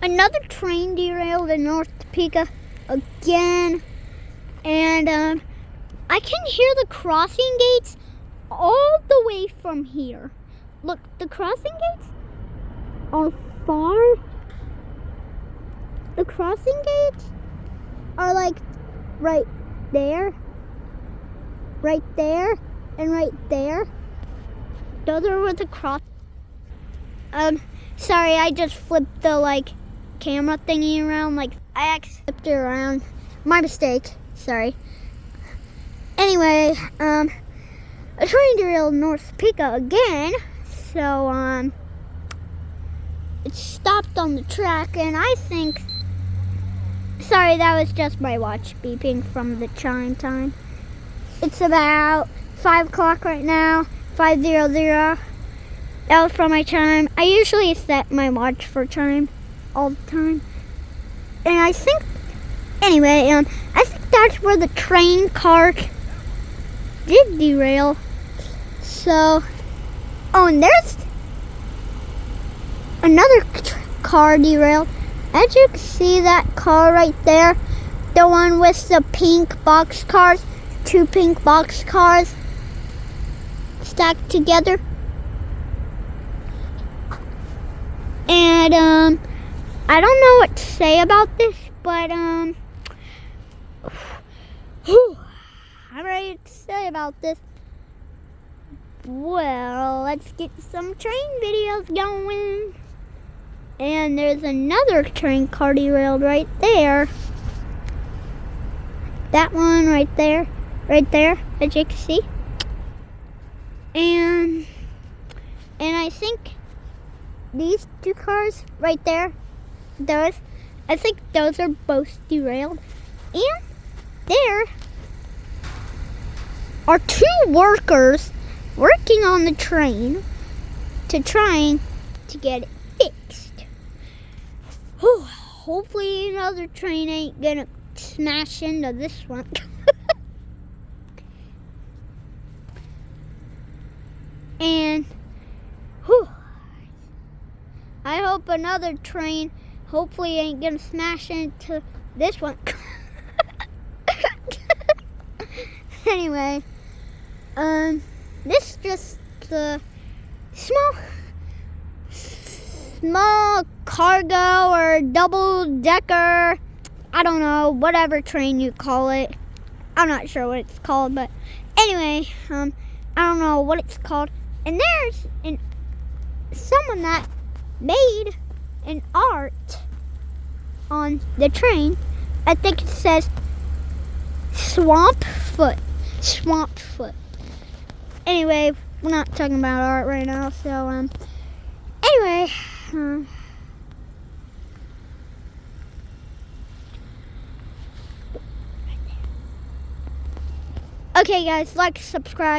Another train derailed in North Topeka again. And I can hear the crossing gates all the way from here. Look, the crossing gates are far. The crossing gates are like right there, and right there. Those are where the cross. Sorry, I just flipped the camera thingy around. I accidentally flipped it around. My mistake. Sorry. Anyway, a train derailed in North Topeka again. So it stopped on the track, and I think. Sorry, that was just my watch beeping from the chime time. It's about 5 o'clock right now. 5:00. That was from my chime. I usually set my watch for chime all the time. And I think, anyway, I think that's where the train car did derail. So, and there's another car derailed. As you can see, that car right there, the one with the pink box cars, 2 pink box cars stacked together. And I don't know what to say about this, but I'm ready to say about this. Well, let's get some train videos going. And there's another train car derailed right there. That one right there, as you can see. And I think these 2 cars right there, I think those are both derailed. And there are 2 workers working on the train trying to get it fixed. Hopefully another train ain't gonna smash into this one. And I hope another train hopefully ain't gonna smash into this one. Anyway, this is just the small cargo or double-decker, I don't know, whatever train you call it. I'm not sure what it's called, but anyway, I don't know what it's called. And there's someone that made an art on the train. I think it says Swamp Foot. Anyway, we're not talking about art right now, so anyway, okay guys, like, subscribe.